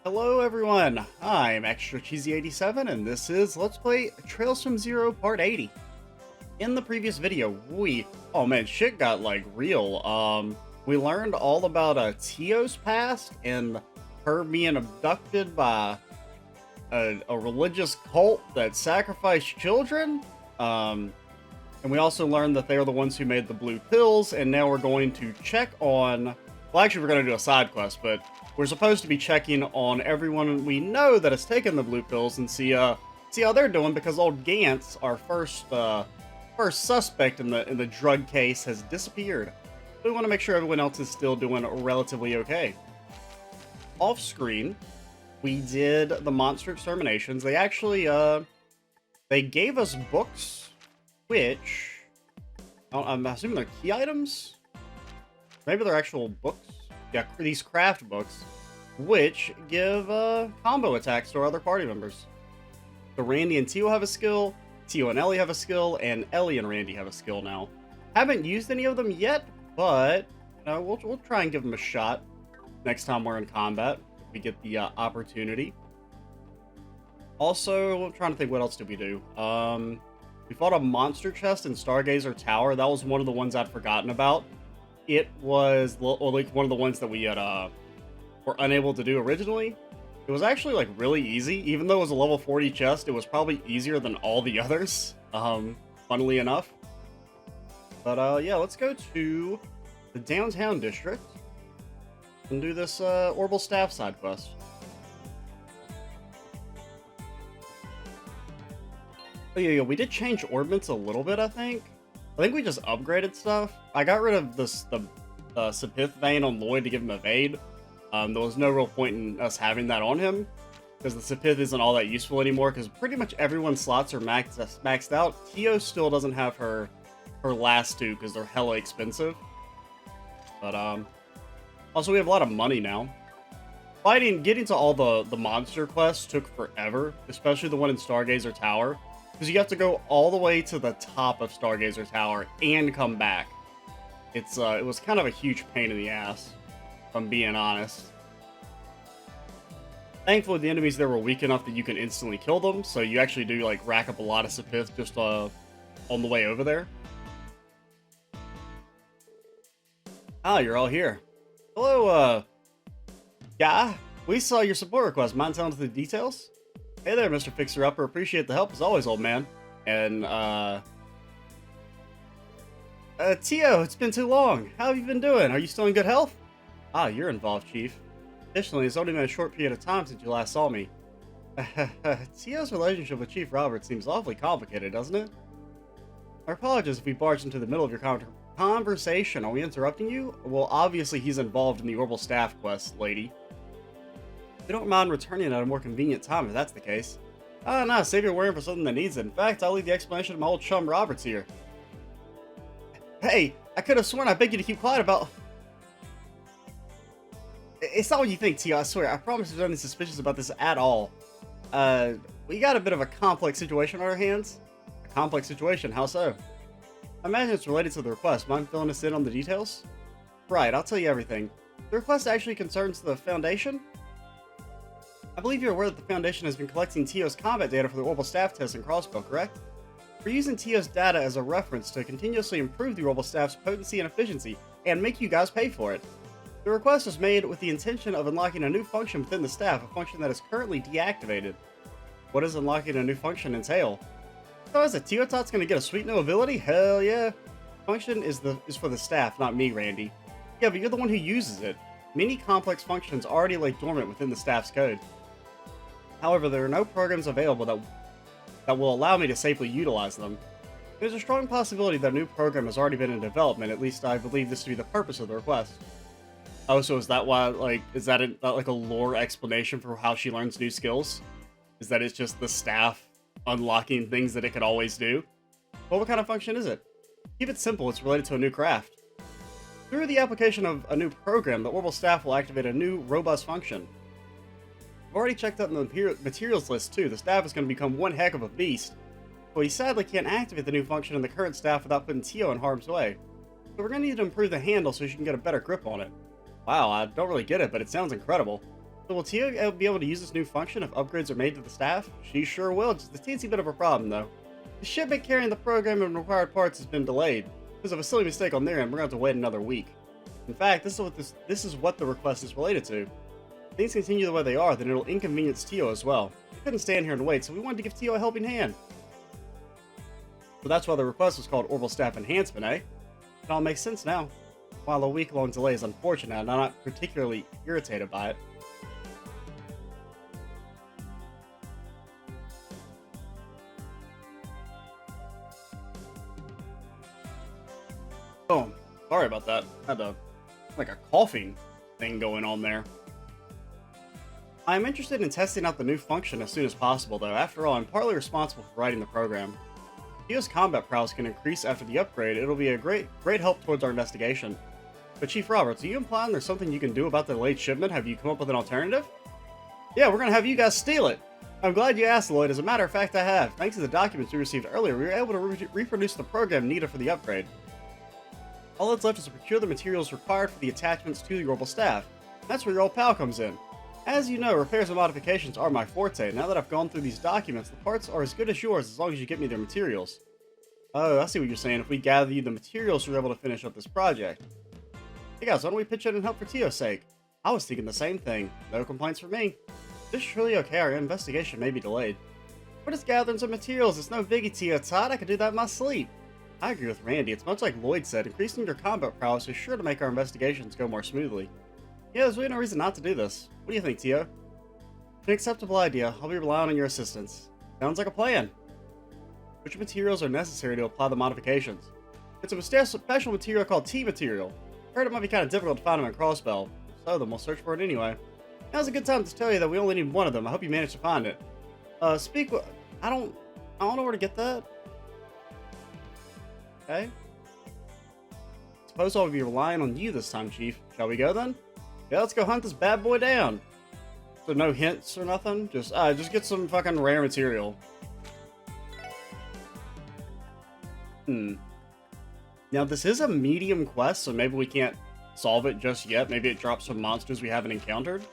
Hello everyone, I'm Extra Cheesy 87 and this is Let's Play Trails from Zero Part 80. In the previous video, oh man, shit got like real. We learned all about Tio's past and her being abducted by a religious cult that sacrificed children. And we also learned that they are the ones who made the blue pills, and now we're going to check on, well actually we're going to do a side quest, but we're supposed to be checking on everyone we know that has taken the blue pills and see how they're doing, because old Gantz, our first suspect in the drug case, has disappeared. We want to make sure everyone else is still doing relatively okay. Off screen, we did the monster exterminations. They actually they gave us books, which I'm assuming they're key items. Maybe they're actual books. Yeah, these craft books, which give combo attacks to our other party members. So Randy and Tio have a skill, Tio and Ellie have a skill, and Ellie and Randy have a skill now. Haven't used any of them yet, but we'll try and give them a shot next time we're in combat if we get the opportunity. Also, I'm trying to think, what else did we do? We fought a monster chest in Stargazer Tower. That was one of the ones I'd forgotten about. It was like one of the ones that we had were unable to do originally. It was actually like really easy, even though it was a level 40 chest. It was probably easier than all the others, funnily enough. But yeah, let's go to the downtown district and do this Orbital Staff side quest. Oh yeah, we did change orbits a little bit, I think. I think we just upgraded stuff. I got rid of the Sepith vein on Lloyd to give him evade. There was no real point in us having that on him, because the Sepith isn't all that useful anymore, because pretty much everyone's slots are maxed out. Tio still doesn't have her last two, because they're hella expensive. But also we have a lot of money now. Getting to all the monster quests took forever, especially the one in Stargazer Tower. Because you have to go all the way to the top of Stargazer Tower and come back. It was kind of a huge pain in the ass, if I'm being honest. Thankfully, the enemies there were weak enough that you can instantly kill them, so you actually do like rack up a lot of Sepith just on the way over there. Ah, you're all here. Hello, guy. We saw your support request. Mind telling us the details? Hey there, Mr. Fixer-Upper. Appreciate the help as always, old man. And, Tio, it's been too long. How have you been doing? Are you still in good health? Ah, you're involved, Chief. Additionally, it's only been a short period of time since you last saw me. Tio's relationship with Chief Robert seems awfully complicated, doesn't it? I apologize if we barged into the middle of your conversation. Are we interrupting you? Well, obviously he's involved in the Orbital Staff quest, lady. We don't mind returning at a more convenient time if that's the case. Ah, no, save your worrying for something that needs it. In fact, I'll leave the explanation to my old chum Roberts here. Hey, I could have sworn I begged you to keep quiet about... It's not what you think, Tio, I swear. I promise there's nothing suspicious about this at all. We got a bit of a complex situation on our hands. A complex situation, how so? I imagine it's related to the request. Mind filling us in on the details? Right, I'll tell you everything. The request actually concerns the Foundation? I believe you're aware that the Foundation has been collecting Tio's combat data for the Orbital Staff test in Crossbell, correct? We're using Tio's data as a reference to continuously improve the Orbital Staff's potency and efficiency, and make you guys pay for it. The request was made with the intention of unlocking a new function within the staff, a function that is currently deactivated. What does unlocking a new function entail? So is it Tio-Tot's gonna get a sweet new ability? Hell yeah! Function is for the staff, not me, Randy. Yeah, but you're the one who uses it. Many complex functions already lay dormant within the staff's code. However, there are no programs available that will allow me to safely utilize them. There's a strong possibility that a new program has already been in development, at least I believe this to be the purpose of the request. Oh, so is that why, like, is that like a lore explanation for how she learns new skills? Is that it's just the staff unlocking things that it could always do? Well, what kind of function is it? Keep it simple, it's related to a new craft. Through the application of a new program, the Orbital Staff will activate a new, robust function. I've already checked out the materials list too. The staff is going to become one heck of a beast. But we sadly can't activate the new function in the current staff without putting Tio in harm's way. So we're going to need to improve the handle so she can get a better grip on it. Wow, I don't really get it, but it sounds incredible. So will Tia be able to use this new function if upgrades are made to the staff? She sure will, just a teensy bit of a problem though. The shipment carrying the program and required parts has been delayed. Because of a silly mistake on their end, we're going to have to wait another week. In fact, this is what the request is related to. If things continue the way they are, then it'll inconvenience Tio as well. We couldn't stand here and wait, so we wanted to give Tio a helping hand. So that's why the request was called Orbital Staff Enhancement, eh? It all makes sense now. While a week-long delay is unfortunate, I'm not particularly irritated by it. Oh, sorry about that. I had like a coughing thing going on there. I'm interested in testing out the new function as soon as possible, though. After all, I'm partly responsible for writing the program. Tio's combat prowess can increase after the upgrade. It'll be a great help towards our investigation. But Chief Roberts, are you implying there's something you can do about the late shipment? Have you come up with an alternative? Yeah, we're gonna have you guys steal it. I'm glad you asked, Lloyd. As a matter of fact, I have. Thanks to the documents we received earlier, we were able to reproduce the program needed for the upgrade. All that's left is to procure the materials required for the attachments to the orbital staff. That's where your old pal comes in. As you know, repairs and modifications are my forte. Now that I've gone through these documents, the parts are as good as yours as long as you get me their materials. Oh, I see what you're saying. If we gather you the materials, we're able to finish up this project. Hey guys, why don't we pitch in and help for Tio's sake? I was thinking the same thing. No complaints from me. This is truly okay. Our investigation may be delayed. We're just gathering some materials. It's no biggie, Tio. Todd, I could do that in my sleep. I agree with Randy. It's much like Lloyd said. Increasing your combat prowess is sure to make our investigations go more smoothly. Yeah, there's really no reason not to do this. What do you think, Tio? An acceptable idea. I'll be relying on your assistance. Sounds like a plan. Which materials are necessary to apply the modifications? It's a special material called T-material. I heard it might be kind of difficult to find them in Crossbell. So then we'll search for it anyway. Now's a good time to tell you that we only need one of them. I hope you managed to find it. I don't know where to get that. Okay. Suppose I'll be relying on you this time, Chief. Shall we go then? Yeah, let's go hunt this bad boy down. So no hints or nothing? Just get some fucking rare material. Now this is a medium quest, so maybe we can't solve it just yet. Maybe it drops some monsters we haven't encountered.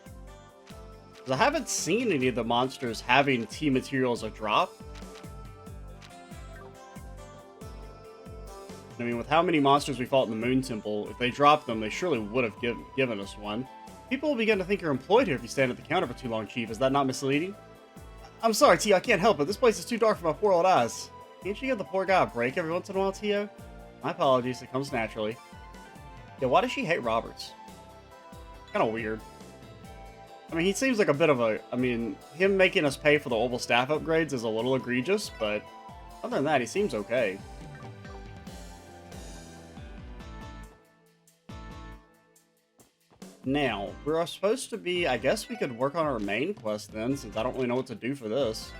Because I haven't seen any of the monsters having T materials a drop. I mean, with how many monsters we fought in the Moon Temple, if they dropped them, they surely would have given us one. People will begin to think you're employed here if you stand at the counter for too long, Chief. Is that not misleading? I'm sorry, Tio, I can't help it. This place is too dark for my poor old eyes. Can't you give the poor guy a break every once in a while, Tio? My apologies, it comes naturally. Yeah, why does she hate Roberts? Kind of weird. I mean, he seems like a bit of a... I mean, him making us pay for the orbital staff upgrades is a little egregious, but other than that, he seems okay. Now, we're supposed to be... I guess we could work on our main quest then, since I don't really know what to do for this.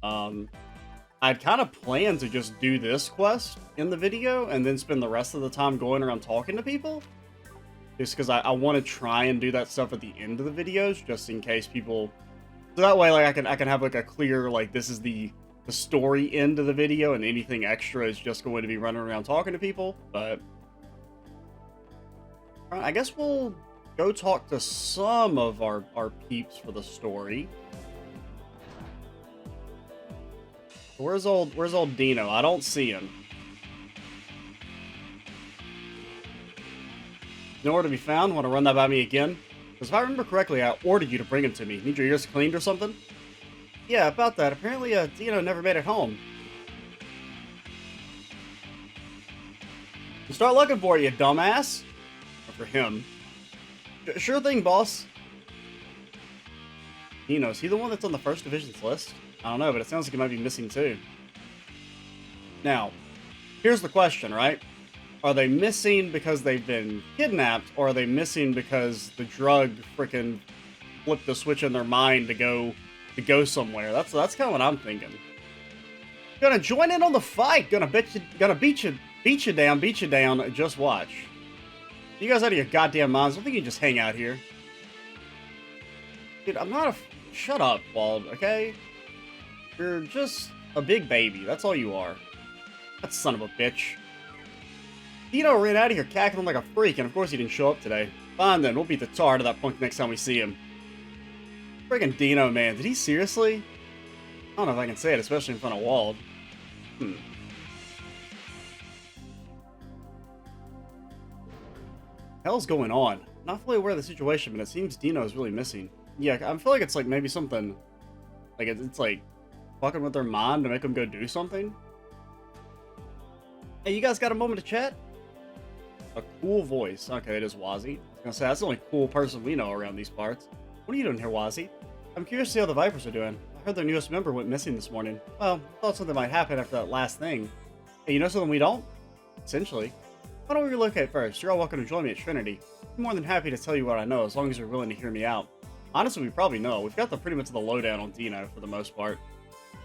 I'd kind of planned to just do this quest in the video, and then spend the rest of the time going around talking to people. Just because I want to try and do that stuff at the end of the videos, just in case people... So that way, like, I can have, like, a clear, like, this is the story end of the video, and anything extra is just going to be running around talking to people, but... I guess we'll go talk to some of our peeps for the story. Where's old Dino? I don't see him. Nowhere to be found? Want to run that by me again? Because if I remember correctly, I ordered you to bring him to me. Need your ears cleaned or something? Yeah, about that. Apparently, Dino never made it home. Start looking for you, dumbass. For him. Sure thing, boss. Dino, is he the one that's on the First Division's list? I don't know, but it sounds like he might be missing too. Now, here's the question, right? Are they missing because they've been kidnapped, or are they missing because the drug frickin' flipped the switch in their mind to go somewhere? That's kind of what I'm thinking. Gonna join in on the fight. Gonna beat you down. Just watch. You guys out of your goddamn minds? I don't think you can just hang out here. Dude, I'm not a... Shut up, Wald, okay? You're just a big baby. That's all you are. That son of a bitch. Dino ran out of here cackling like a freak, and of course he didn't show up today. Fine then, we'll beat the tar out of that punk next time we see him. Friggin' Dino, man. Did he seriously? I don't know if I can say it, especially in front of Wald. Hell's going on? Not fully aware of the situation, but it seems Dino is really missing. Yeah, I feel like it's like maybe something... Like, it's like fucking with their mind to make them go do something. Hey, you guys got a moment to chat? A cool voice. Okay, it is Wazzy. I was gonna say, that's the only cool person we know around these parts. What are you doing here, Wazzy? I'm curious to see how the Vipers are doing. I heard their newest member went missing this morning. Well, I thought something might happen after that last thing. Hey, you know something we don't? Essentially. Why don't we relocate first? You're all welcome to join me at Trinity. I'm more than happy to tell you what I know, as long as you're willing to hear me out. Honestly, we probably know. We've got pretty much the lowdown on Dino, for the most part.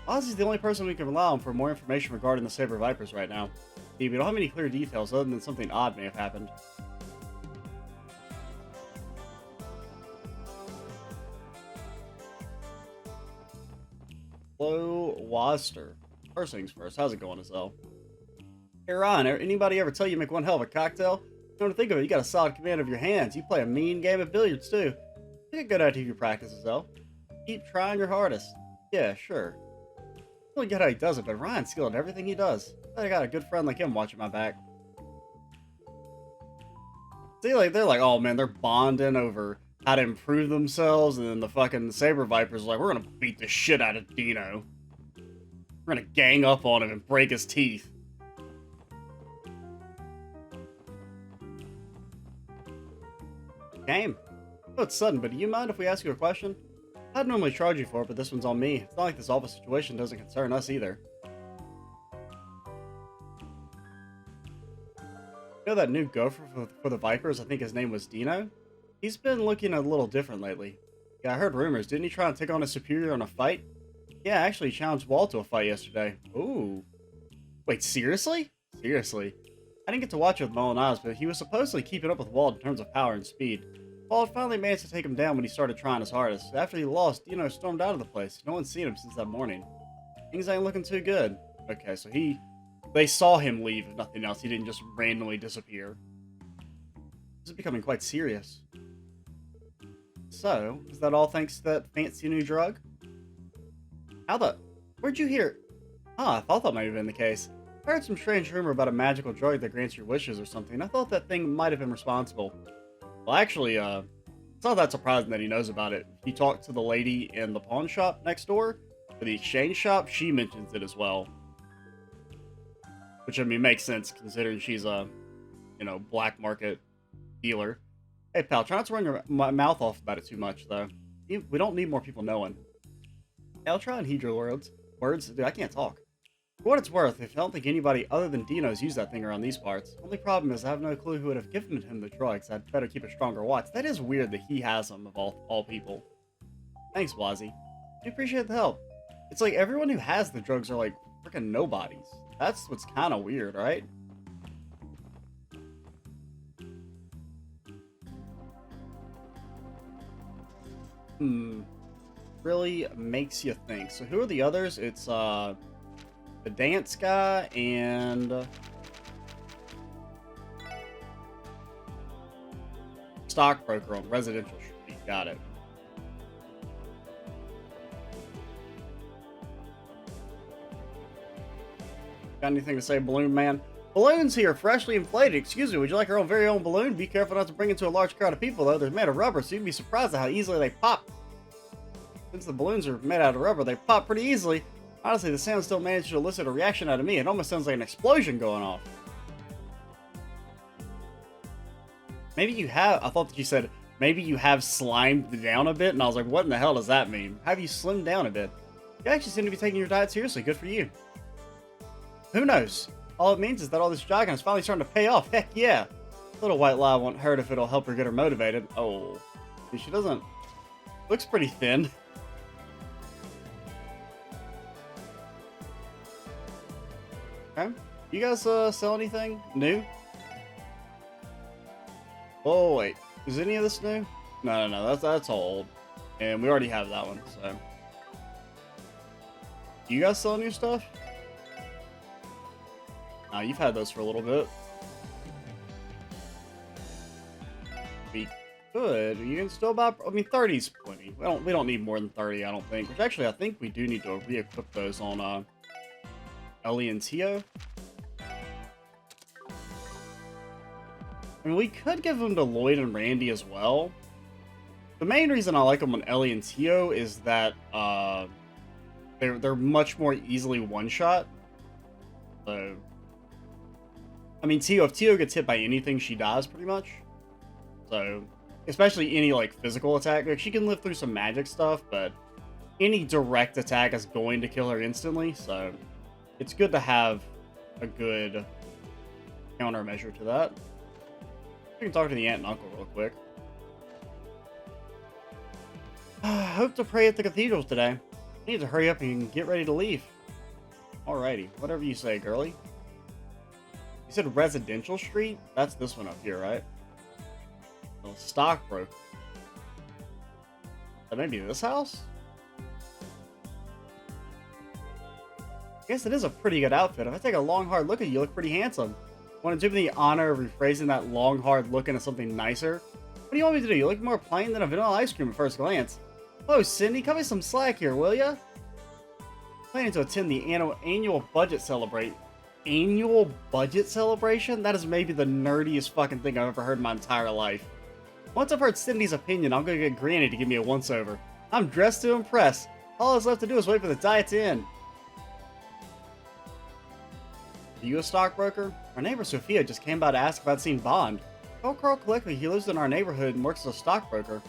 Ozzy's the only person we can rely on for more information regarding the Saber Vipers right now. We don't have any clear details other than something odd may have happened. Hello, Wazster. First things first, how's it going, Azelle? Hey Ron, anybody ever tell you make one hell of a cocktail? Come to think of it, you got a solid command of your hands. You play a mean game of billiards, too. I think a good idea if you practice, Azelle. Keep trying your hardest. Yeah, sure. I don't really get how he does it, but Ryan's skilled at everything he does. I got a good friend like him watching my back. See, like, they're like, oh man, they're bonding over how to improve themselves, and then the fucking Saber Vipers are like, we're gonna beat the shit out of Dino. We're gonna gang up on him and break his teeth. Game. Oh, it's sudden, but do you mind if we ask you a question? I'd normally charge you for it, but this one's on me. It's not like this office situation doesn't concern us either. You know that new gopher for the Vipers? I think his name was Dino? He's been looking a little different lately. Yeah, I heard rumors. Didn't he try and take on a superior in a fight? Yeah, actually he challenged Walt to a fight yesterday. Ooh. Wait, seriously? Seriously. I didn't get to watch it with my own eyes, but he was supposedly keeping up with Walt in terms of power and speed. Walt finally managed to take him down when he started trying his hardest. After he lost, Dino stormed out of the place. No one's seen him since that morning. Things ain't looking too good. Okay, so they saw him leave, if nothing else. He didn't just randomly disappear. This is becoming quite serious. So, is that all thanks to that fancy new drug? Where'd you hear? I thought that might have been the case. I heard some strange rumor about a magical drug that grants your wishes or something. I thought that thing might have been responsible. Well, actually, it's not that surprising that he knows about it. He talked to the lady in the pawn shop next door, or the exchange shop. She mentions it as well. Which, I mean, makes sense considering she's a, black market dealer. Hey, pal, try not to run your mouth off about it too much, though. We don't need more people knowing. Hey, I'll try and heed your words. Dude, I can't talk. For what it's worth, I don't think anybody other than Dino's used that thing around these parts. Only problem is I have no clue who would have given him the drugs. I'd better keep a stronger watch. That is weird that he has them, of all people. Thanks, Wazzy. I appreciate the help. It's like everyone who has the drugs are like freaking nobodies. That's what's kind of weird, right? Really makes you think. So who are the others? It's the dance guy and stockbroker on Residential Street. Got it. Got anything to say, Balloon Man? Balloons here, freshly inflated. Excuse me, would you like our own very own balloon? Be careful not to bring it to a large crowd of people, though. They're made of rubber, so you'd be surprised at how easily they pop. Since the balloons are made out of rubber, they pop pretty easily. Honestly, the sound still managed to elicit a reaction out of me. It almost sounds like an explosion going off. Maybe you have... I thought that you said, maybe you have slimed down a bit, and I was like, what in the hell does that mean? Have you slimmed down a bit? You actually seem to be taking your diet seriously. Good for you. Who knows? All it means is that all this jogging is finally starting to pay off. Heck yeah. Little white lie won't hurt if it'll help her get her motivated. Oh. She doesn't... Looks pretty thin. Okay. You guys sell anything new? Oh wait, is any of this new? No, that's all old, and we already have that one. So, you guys sell new stuff? You've had those for a little bit. Good. You can still buy. I mean, 30's plenty. We don't need more than 30, I don't think. Which actually, I think we do need to re-equip those on Ellie and Tio. I mean, we could give them to Lloyd and Randy as well. The main reason I like them on Ellie and Tio is that they're much more easily one-shot. So, I mean, Tio, if Tio gets hit by anything, she dies pretty much. So, especially any like physical attack, like she can live through some magic stuff, but any direct attack is going to kill her instantly. So, it's good to have a good countermeasure to that. We can talk to the aunt and uncle real quick. Hope to pray at the cathedral today. I need to hurry up and get ready to leave. Alrighty, whatever you say, girlie. You said Residential Street? That's this one up here, right? Well, stockbroker. That maybe this house? I guess it is a pretty good outfit. If I take a long, hard look at you, you look pretty handsome. Want to do me the honor of rephrasing that long, hard look into something nicer? What do you want me to do? You look more plain than a vanilla ice cream at first glance. Oh, Cindy, cut me some slack here, will ya? Planning to attend the annual budget celebration. Annual budget celebration? That is maybe the nerdiest fucking thing I've ever heard in my entire life. Once I've heard Cindy's opinion, I'm gonna get Granny to give me a once-over. I'm dressed to impress. All that's left to do is wait for the diet to end. Are you a stockbroker? Our neighbor Sophia just came by to ask if I'd seen Bond. If I recall correctly, he lives in our neighborhood and works as a stockbroker.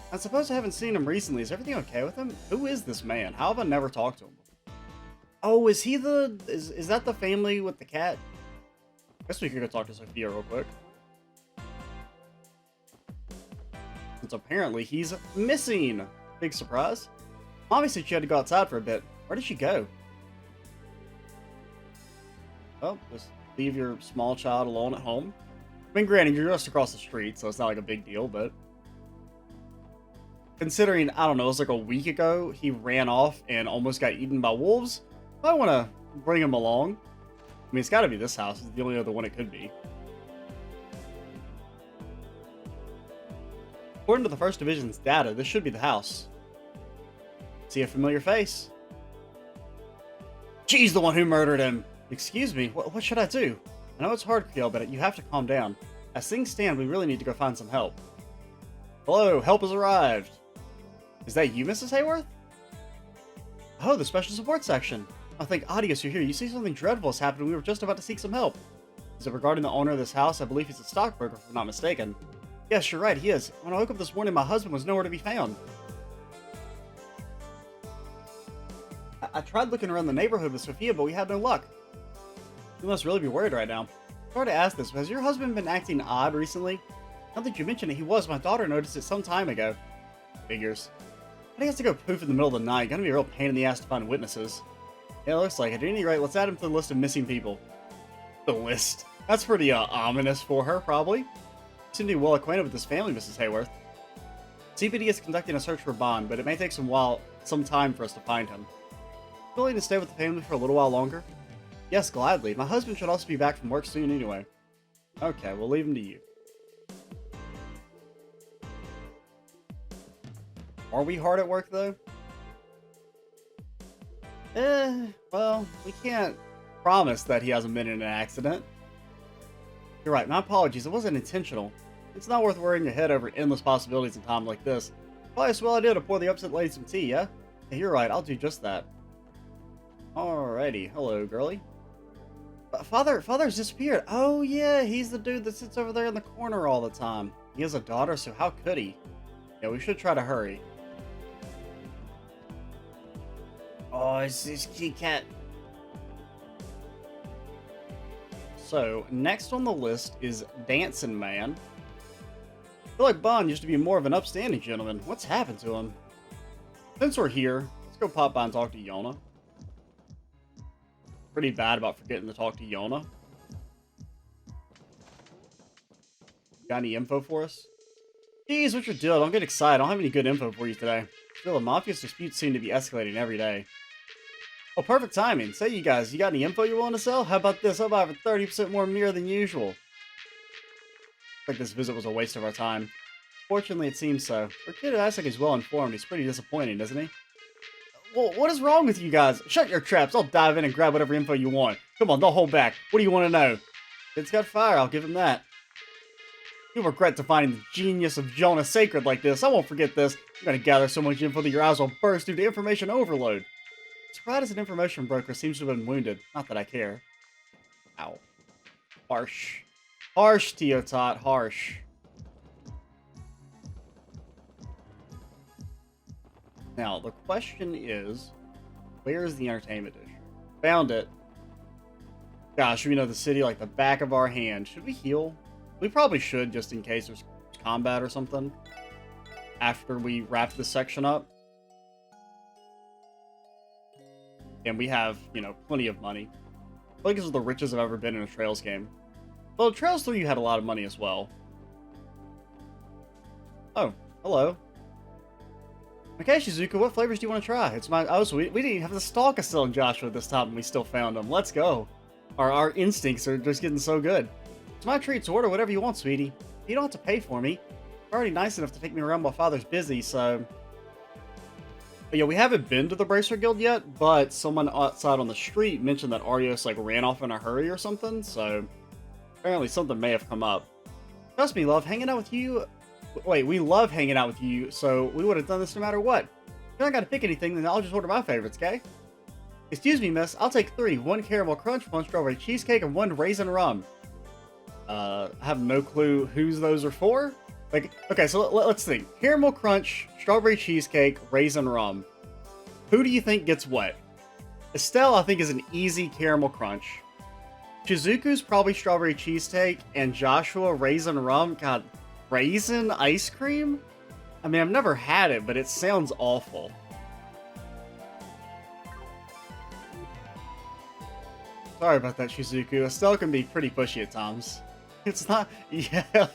I suppose I haven't seen him recently. Is everything okay with him? Who is this man? How have I never talked to him before? Oh, is he the... Is that the family with the cat? Guess we could go talk to Sophia real quick. Since apparently he's missing. Big surprise. Mommy said she had to go outside for a bit. Where did she go? Well, just leave your small child alone at home. I mean, granted, you're just across the street, so it's not like a big deal, but... Considering, I don't know, it was like a week ago, he ran off and almost got eaten by wolves, I want to bring him along. I mean, it's got to be this house. It's the only other one it could be. According to the First Division's data, this should be the house. See a familiar face? She's the one who murdered him! Excuse me, what should I do? I know it's hard, Kale, but you have to calm down. As things stand, we really need to go find some help. Hello, help has arrived. Is that you, Mrs. Hayworth? Oh, the special support section. I think Adios, you're here. You see something dreadful has happened. We were just about to seek some help. Is it regarding the owner of this house? I believe he's a stockbroker, if I'm not mistaken. Yes, you're right, he is. When I woke up this morning, my husband was nowhere to be found. I tried looking around the neighborhood with Sophia, but we had no luck. You must really be worried right now. Sorry to ask this, but has your husband been acting odd recently? Now that you mention it, he was. My daughter noticed it some time ago. Figures. But he has to go poof in the middle of the night. Gonna be a real pain in the ass to find witnesses. Yeah, it looks like it. At any rate, let's add him to the list of missing people. The list. That's pretty ominous for her, probably. You seem to be well acquainted with this family, Mrs. Hayworth. CPD is conducting a search for Bond, but it may take some time for us to find him. Willing to stay with the family for a little while longer? Yes, gladly. My husband should also be back from work soon anyway. Okay, we'll leave him to you. Are we hard at work, though? Well, we can't promise that he hasn't been in an accident. You're right, my apologies, it wasn't intentional. It's not worth worrying your head over endless possibilities in time like this. Probably a swell idea to pour the upset lady some tea, yeah? Hey, you're right, I'll do just that. Alrighty, hello, girlie. Father's disappeared. Oh yeah, he's the dude that sits over there in the corner all the time. He has a daughter, so how could he? Yeah, we should try to hurry. Oh, it's this kitty cat. So, next on the list is Dancing Man. I feel like Bond used to be more of an upstanding gentleman. What's happened to him? Since we're here, let's go pop by and talk to Yona. Pretty bad about forgetting to talk to Yona. Got any info for us? Jeez, what's your deal? Don't get excited. I don't have any good info for you today. Still, the Mafia's disputes seem to be escalating every day. Oh, perfect timing. Say, you guys, you got any info you're willing to sell? How about this? I'll buy for 30% more mirror than usual. Like this visit was a waste of our time. Fortunately, it seems so. For a kid who acts like he's well informed, he's pretty disappointing, isn't he? Well, what is wrong with you guys? Shut your traps. I'll dive in and grab whatever info you want. Come on, don't hold back. What do you want to know? It's got fire, I'll give him that. You'll regret defining the genius of Jonah sacred like this. I won't forget this. I'm gonna gather so much info that your eyes will burst due to information overload. Sprite as an information broker seems to have been wounded. Not that I care. Ow. Harsh. Harsh, Teotot. Harsh. Now, the question is, where is the entertainment district? Found it. Gosh, we know the city like the back of our hand. Should we heal? We probably should, just in case there's combat or something. After we wrap this section up. And we have, you know, plenty of money. I feel like this is the richest I've ever been in a Trails game. Well, Trails 3 you had a lot of money as well. Oh, hello. Okay, Shizuka, what flavors do you want to try? It's my... Oh, so we didn't even have the stalk still in Joshua this time and we still found him. Let's go. Our instincts are just getting so good. It's my treat to order whatever you want, sweetie. You don't have to pay for me. You're already nice enough to take me around while Father's busy, so... But yeah, we haven't been to the Bracer Guild yet, but someone outside on the street mentioned that Arios, like, ran off in a hurry or something, so... Apparently something may have come up. Trust me, love, hanging out with you... Wait, we love hanging out with you, so we would have done this no matter what. If you don't gotta pick anything, then I'll just order my favorites, okay? Excuse me, miss, I'll take 3. 1 caramel crunch, 1 strawberry cheesecake, and 1 raisin rum. I have no clue whose those are for. Like, okay, so let's think. Caramel crunch, strawberry cheesecake, raisin rum. Who do you think gets what? Estelle, I think, is an easy caramel crunch. Shizuku's probably strawberry cheesecake, and Joshua raisin rum. God, raisin ice cream? I mean, I've never had it, but it sounds awful. Sorry about that, Shizuku. Estelle can be pretty pushy at times. It's not... Yeah,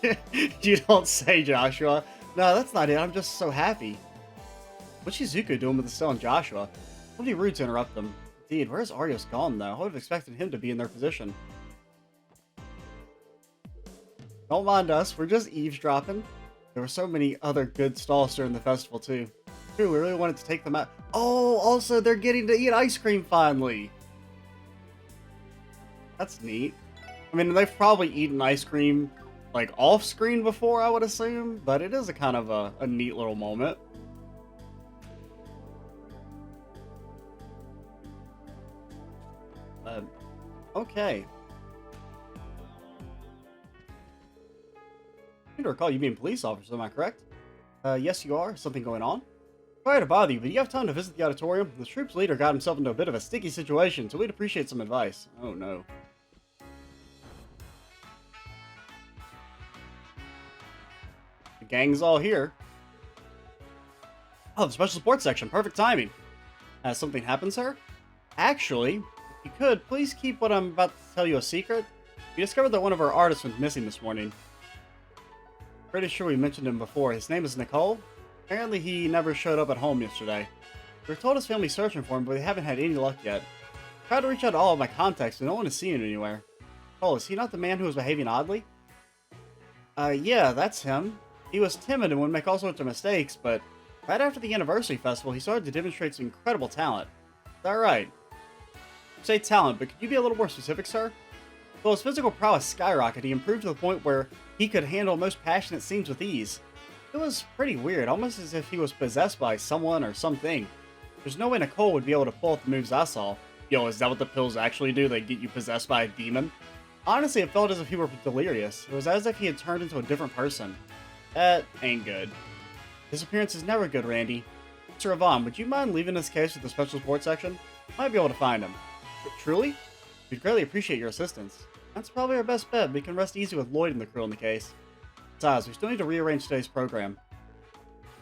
you don't say, Joshua. No, that's not it. I'm just so happy. What's Shizuku doing with Estelle and Joshua? It would be rude to interrupt them. Indeed, where's Arios gone, though? I would have expected him to be in their position. Don't mind us. We're just eavesdropping. There were so many other good stalls during the festival, too. True, we really wanted to take them out. Oh, also, they're getting to eat ice cream, finally. That's neat. I mean, they've probably eaten ice cream, like, off-screen before, I would assume, but it is a kind of a neat little moment. Okay. I need to recall you being a police officer, am I correct? Yes, you are. Something going on? Sorry to bother you, but you have time to visit the auditorium? The troop's leader got himself into a bit of a sticky situation, so we'd appreciate some advice. Oh, no. The gang's all here. Oh, the special support section. Perfect timing. Has something happened, sir? Actually, if you could, please keep what I'm about to tell you a secret. We discovered that one of our artists went missing this morning. Pretty sure we mentioned him before. His name is Nicole. Apparently he never showed up at home yesterday. We were told his family's searching for him, but they haven't had any luck yet. Tried to reach out to all of my contacts, but no one is seeing him anywhere. Oh, is he not the man who was behaving oddly? Yeah, that's him. He was timid and would make all sorts of mistakes, but right after the anniversary festival, he started to demonstrate some incredible talent. Is that right? You say talent, but could you be a little more specific, sir? Though his physical prowess skyrocketed, he improved to the point where he could handle most passionate scenes with ease. It was pretty weird, almost as if he was possessed by someone or something. There's no way Nicole would be able to pull off the moves I saw. Yo, is that what the pills actually do? They get you possessed by a demon? Honestly, it felt as if he were delirious. It was as if he had turned into a different person. That ain't good. His appearance is never good, Randy. Sir Yvonne, would you mind leaving this case with the special support section? Might be able to find him. But truly? We'd greatly appreciate your assistance. That's probably our best bet. We can rest easy with Lloyd and the crew in the case. Besides, we still need to rearrange today's program.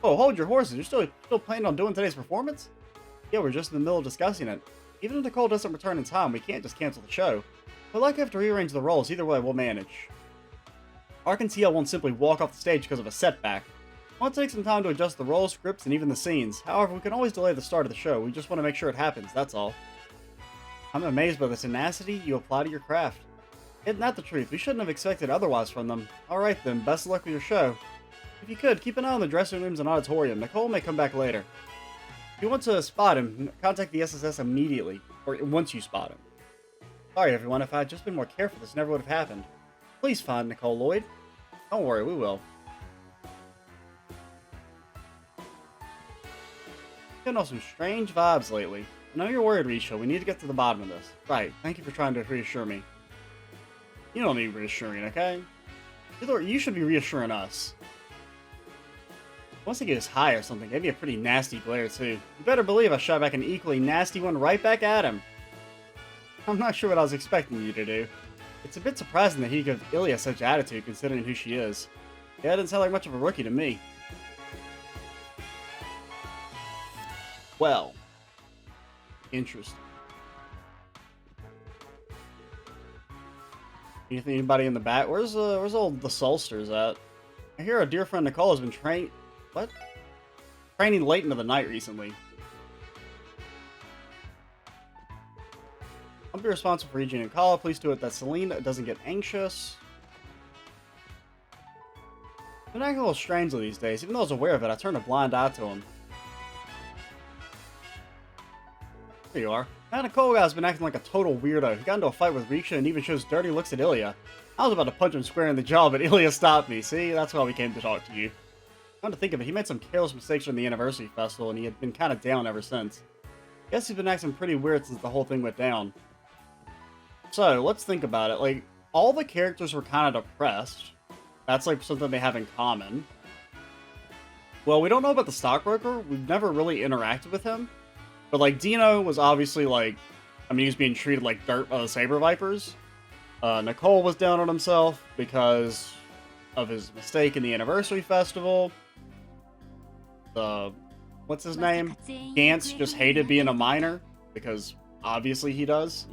Oh, hold your horses. You're still planning on doing today's performance? Yeah, we're just in the middle of discussing it. Even if Nicole doesn't return in time, we can't just cancel the show. We'll likely have to rearrange the roles. Either way, we'll manage. Ark and TL won't simply walk off the stage because of a setback. We'll take some time to adjust the roles, scripts, and even the scenes. However, we can always delay the start of the show. We just want to make sure it happens, that's all. I'm amazed by the tenacity you apply to your craft. Isn't that the truth? We shouldn't have expected otherwise from them. Alright then, best of luck with your show. If you could, keep an eye on the dressing rooms and auditorium. Nicole may come back later. If you want to spot him, contact the SSS immediately, or once you spot him. Sorry everyone, if I had just been more careful, this never would have happened. Please find Nicole Lloyd. Don't worry, we will. Getting off some strange vibes lately. I know you're worried, Risha. We need to get to the bottom of this. Right, thank you for trying to reassure me. You don't need reassuring, okay? You should be reassuring us. Once he gets high or something, gave me a pretty nasty glare too. You better believe I shot back an equally nasty one right back at him. I'm not sure what I was expecting you to do. It's a bit surprising that he gave Ilya such attitude considering who she is. Yeah, it didn't sound like much of a rookie to me. Well. Interesting. Anybody in the back? Where's old the Solsters at? I hear our dear friend Nicole has been training late into the night recently. I'll be responsible for Regina and Kala. Please do it that Selena doesn't get anxious. I've been acting a little strangely these days. Even though I was aware of it, I turned a blind eye to him. There you are. That Nicole guy's been acting like a total weirdo. He got into a fight with Riksha and even shows dirty looks at Ilya. I was about to punch him square in the jaw, but Ilya stopped me. See, that's why we came to talk to you. Come to think of it, he made some careless mistakes during the anniversary festival, and he had been kind of down ever since. Guess he's been acting pretty weird since the whole thing went down. So, let's think about it. Like, all the characters were kind of depressed. That's, like, something they have in common. Well, we don't know about the stockbroker. We've never really interacted with him. But, like, Dino was obviously, like... I mean, he was being treated like dirt by the Saber Vipers. Nicole was down on himself because of his mistake in the anniversary festival. What's his name? Gantz just hated being a minor, because obviously he does.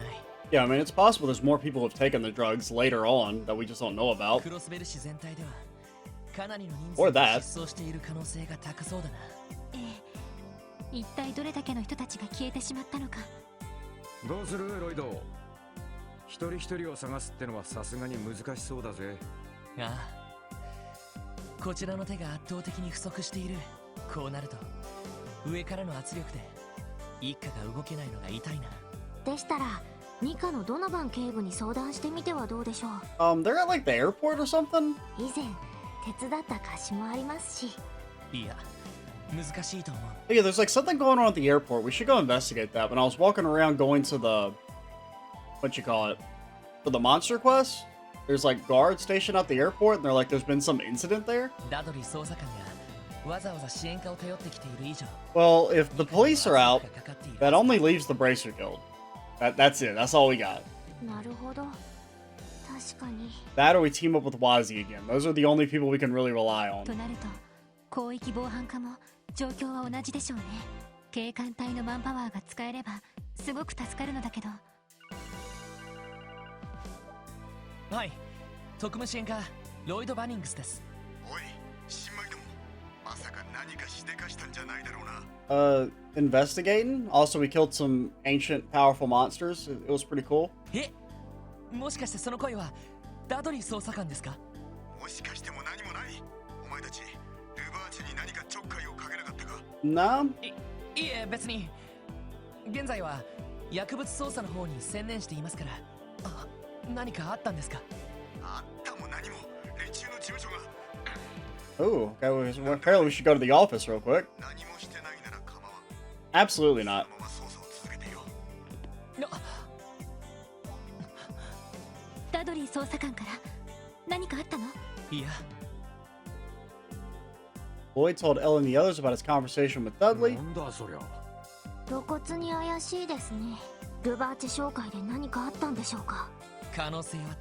Well, yeah, I mean, it's possible there's more people who have taken the drugs later on that we just don't know about. Or that. They're at like the airport or something? Yeah, there's like something going on at the airport. We should go investigate that. When I was walking around going to the... for the monster quest, there's like guards stationed at the airport, and they're like, there's been some incident there. Well, if the police are out, that only leaves the Bracer Guild. That's it. That's all we got. That or we team up with Wazi again. Those are the only people we can really rely on. Investigating. Also, we killed some ancient, powerful monsters. It was pretty cool. No? Oh, okay, well, apparently we should go to the office real quick. Absolutely not. Lloyd told Ellen and the others about his conversation with Dudley.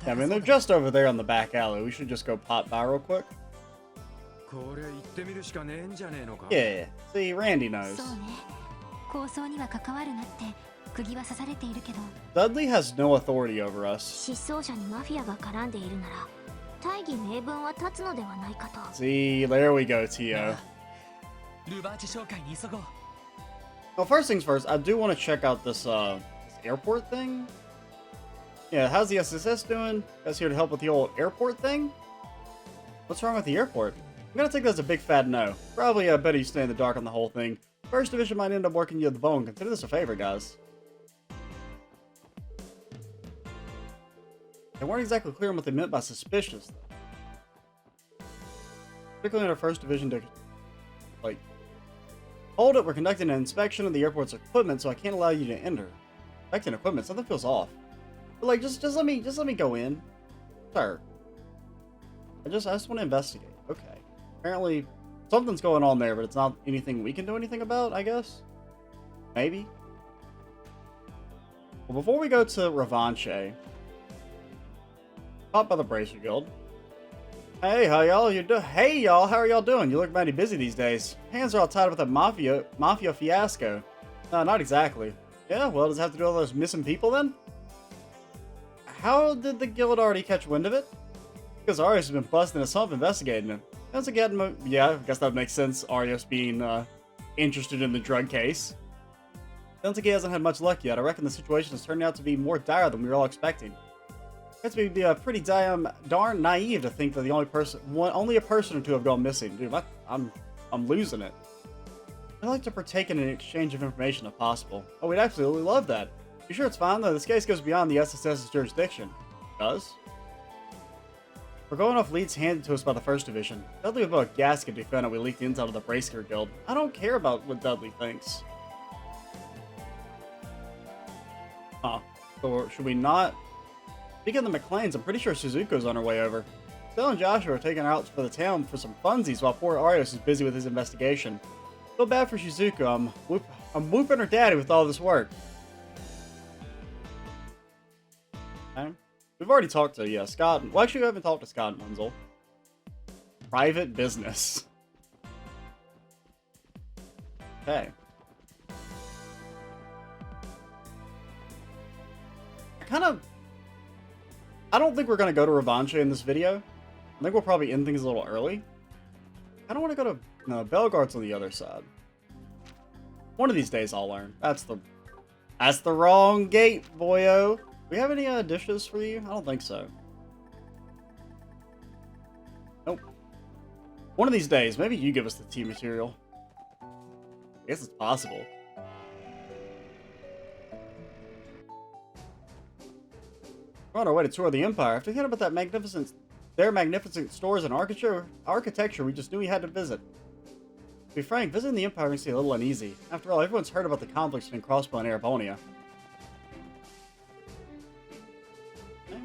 I mean, they're just over there on the back alley. We should just go pop by real quick. Yeah, see, Randy knows. 釘は刺されているけど Dudley has no authority over us. 失踪者にマフィアが絡んでいるなら大義名分は立つのではないかと See, there we go, Tio. ルバーチ紹介に急ごう Well, first things first, I do want to check out this airport thing. Yeah, how's the SSS doing? Guys here to help with the old airport thing? What's wrong with the airport? I'm gonna take that as a big fat no. Probably better you stay in the dark on the whole thing. First Division might end up working you the bone. Consider this a favor, guys. They weren't exactly clear on what they meant by suspicious, though. Particularly in our First Division to, like, hold it, we're conducting an inspection of the airport's equipment, so I can't allow you to enter. Inspecting equipment, something feels off. But like, just let me go in. Sir. I just want to investigate. Okay. Apparently, something's going on there, but it's not anything we can do anything about, I guess? Maybe? Well, before we go to Revanche, pop by the Bracer Guild. Hey, how y'all? Hey, y'all, how are y'all doing? You look mighty busy these days. Hands are all tied up with that mafia fiasco. No, not exactly. Yeah, well, does it have to do with all those missing people then? How did the guild already catch wind of it? Because Arios has been busting his hump investigating it. Sounds like yeah, I guess that makes sense, Arios being interested in the drug case. Sounds like he hasn't had much luck yet. I reckon the situation has turned out to be more dire than we were all expecting. It's be pretty darn naive to think that the only a person or two have gone missing. Dude, I'm losing it. I'd like to partake in an exchange of information if possible. Oh, we'd absolutely love that. You sure it's fine though? This case goes beyond the SSS's jurisdiction. It does? We're going off leads handed to us by the First Division. Dudley about a gasket to find out we leaked the inside of the Bracer Guild. I don't care about what Dudley thinks. Huh. So should we not? Speaking of the McLeans, I'm pretty sure Suzuko's on her way over. Stella and Joshua are taking her out for the town for some funsies while poor Arios is busy with his investigation. Feel bad for Shizuko. I'm whooping her daddy with all this work. Okay. We've already talked to, Scott. Well, actually, we haven't talked to Scott and Wenzel. Private business. Okay. I don't think we're going to go to Revanche in this video. I think we'll probably end things a little early. I don't want to go to... No, Bellegarde's on the other side. One of these days I'll learn. That's the wrong gate, boyo. Do we have any dishes for you? I don't think so. Nope. One of these days, maybe you give us the tea material. I guess it's possible. We're on our way to tour the Empire. After hearing about their magnificent stores and architecture, we just knew we had to visit. To be frank, visiting the Empire makes me a little uneasy. After all, everyone's heard about the conflicts between Crossbell and Arabonia. Okay.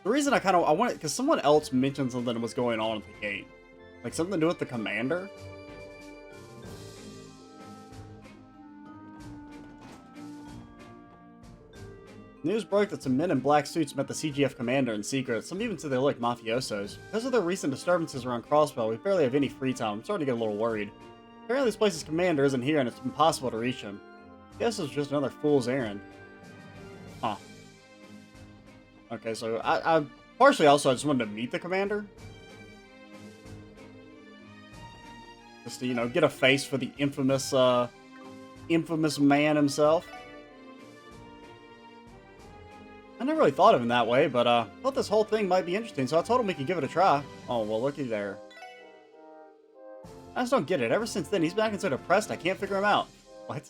The reason I want it, because someone else mentioned something was going on at the gate. Like something to do with the commander. News broke that some men in black suits met the CGF commander in secret. Some even said they looked like mafiosos. Because of the recent disturbances around Crossbell, we barely have any free time. I'm starting to get a little worried. Apparently this place's commander isn't here and it's impossible to reach him. Guess it's just another fool's errand. Huh. Okay, so I partially also I just wanted to meet the commander. Just to, you know, get a face for the infamous man himself. I never really thought of him that way, but I thought this whole thing might be interesting, so I told him we could give it a try. Oh, well, looky there. I just don't get it. Ever since then, he's been acting so depressed, I can't figure him out. What?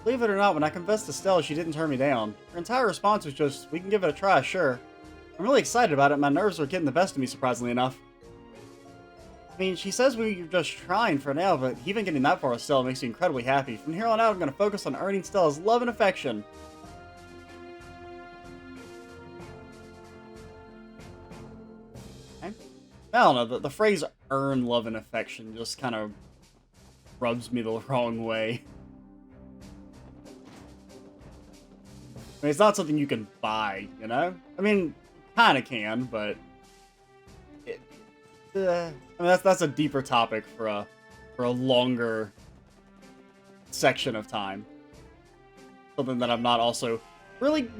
Believe it or not, when I confessed to Stella, she didn't turn me down. Her entire response was just, we can give it a try, sure. I'm really excited about it. My nerves are getting the best of me, surprisingly enough. I mean, she says we're just trying for now, but even getting that far with Stella makes me incredibly happy. From here on out, I'm going to focus on earning Stella's love and affection. I don't know, the phrase earn love and affection just kind of rubs me the wrong way. I mean, it's not something you can buy, you know? I mean, kind of can, but I mean, that's a deeper topic for a longer section of time. Something that I'm not also really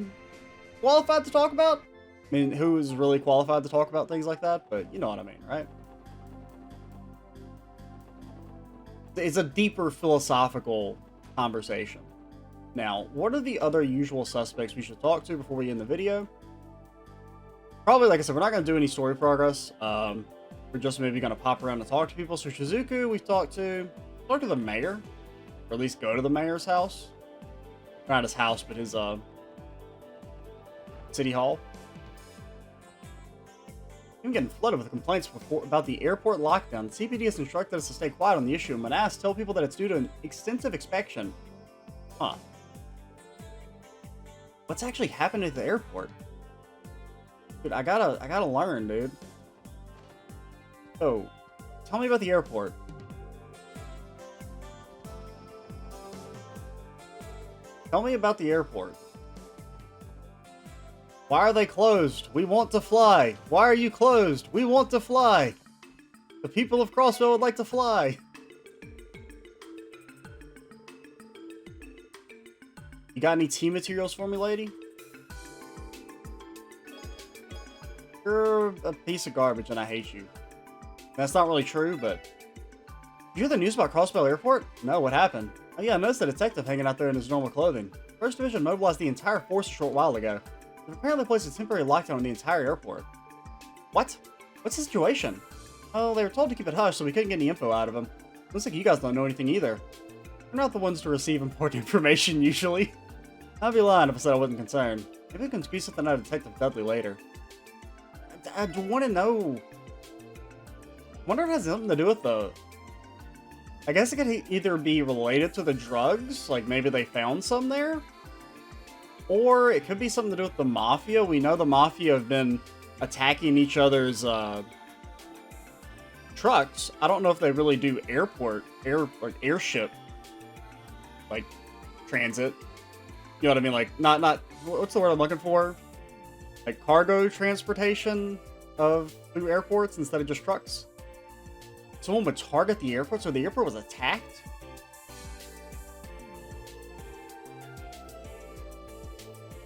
qualified to talk about. I mean, who is really qualified to talk about things like that? But you know what I mean, right? It's a deeper philosophical conversation. Now, what are the other usual suspects we should talk to before we end the video? Probably, like I said, we're not going to do any story progress. We're just maybe going to pop around and talk to people. So Shizuku, we've talked to the mayor, or at least go to the mayor's house. Not his house, but his city hall. I'm getting flooded with complaints about the airport lockdown. The CPD has instructed us to stay quiet on the issue. And when asked, tell people that it's due to an extensive inspection. Huh. What's actually happening at the airport? Dude, I gotta learn, dude. Oh, tell me about the airport. Tell me about the airport. Why are they closed? We want to fly. Why are you closed? We want to fly. The people of Crossbell would like to fly. You got any tea materials for me, lady? You're a piece of garbage and I hate you. That's not really true, but... Did you hear the news about Crossbell Airport? No, what happened? Oh yeah, I noticed a detective hanging out there in his normal clothing. First Division mobilized the entire force a short while ago. They've apparently placed a temporary lockdown on the entire airport. What? What's the situation? Oh, they were told to keep it hush, so we couldn't get any info out of them. Looks like you guys don't know anything either. We're not the ones to receive important information, usually. I'd be lying if I said I wasn't concerned. Maybe we can squeeze something out of Detective Dudley later. I want to know. I wonder if it has something to do with the... I guess it could either be related to the drugs, like maybe they found some there, or it could be something to do with the Mafia. We know the Mafia have been attacking each other's trucks. I don't know if they really do airship, like, transit. You know what I mean? Like, not, what's the word I'm looking for? Like, cargo transportation through airports instead of just trucks. Someone would target the airport, so the airport was attacked?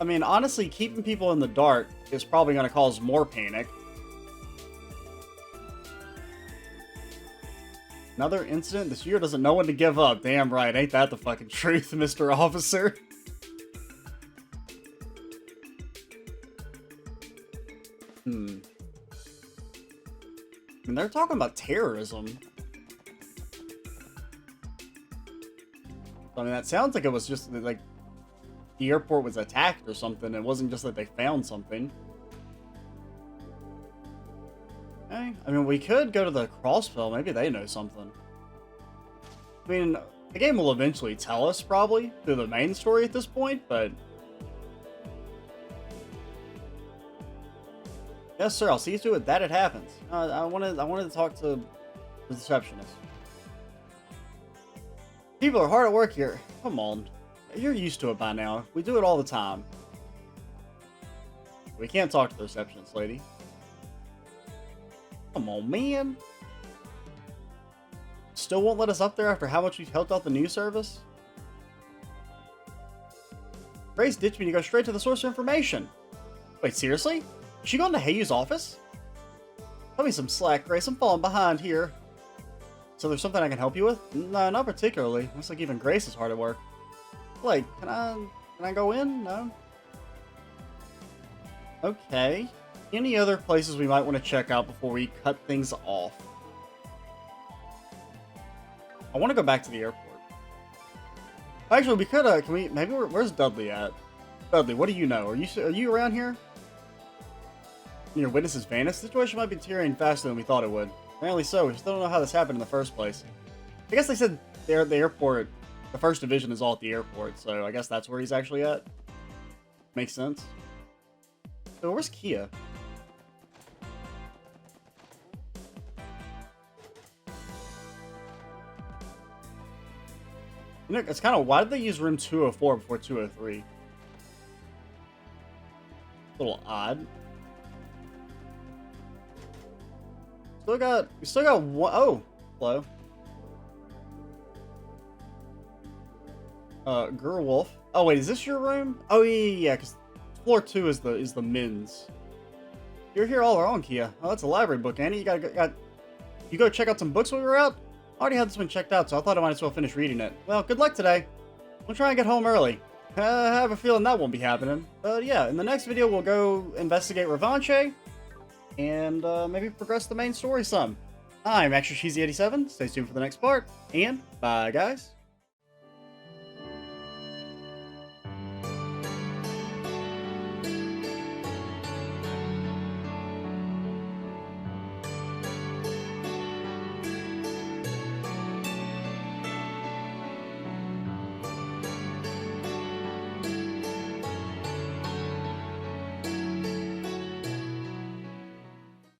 I mean, honestly, keeping people in the dark is probably going to cause more panic. Another incident? This year doesn't know when to give up. Damn right, ain't that the fucking truth, Mr. Officer? I mean, they're talking about terrorism. I mean, that sounds like it was just, like, the airport was attacked or something. It wasn't just that they found something. Okay. I mean, we could go to the Crossbell. Maybe they know something. I mean, the game will eventually tell us, probably, through the main story at this point, but... Yes, sir, I'll see you to it that it happens. I wanted to talk to the receptionist. People are hard at work here. Come on. You're used to it by now. We do it all the time. We can't talk to the receptionist lady. Come on, man. Still won't let us up there after how much we've helped out the news service? Grace ditched me to go straight to the source of information. Wait, seriously? Is she going to Heiyu's office? Cut me some slack, Grace. I'm falling behind here. So there's something I can help you with? No, not particularly. Looks like even Grace is hard at work. Like, can I go in? No? Okay. Any other places we might want to check out before we cut things off? I want to go back to the airport. Actually, we could, can we, maybe, where's Dudley at? Dudley, what do you know? Are you around here? Your witness's vanished? The situation might be deteriorating faster than we thought it would. Apparently so. We still don't know how this happened in the first place. I guess they said the airport, the first division is all at the airport, so I guess that's where he's actually at. Makes sense. So where's Kia? You know, it's kind of, why did they use room 204 before 203? A little odd. We still got one. Oh, hello. Gerwolf. Oh wait, is this your room? Oh yeah, because floor 2 is the men's. You're here all along, Kia. Oh, that's a library book, Annie. You go check out some books while we were out? I already had this one checked out, so I thought I might as well finish reading it. Well, good luck today. We'll try and get home early. I have a feeling that won't be happening. But yeah, in the next video, we'll go investigate Revanche and maybe progress the main story some. I'm Extra Cheesy 87. Stay tuned for the next part, and bye, guys.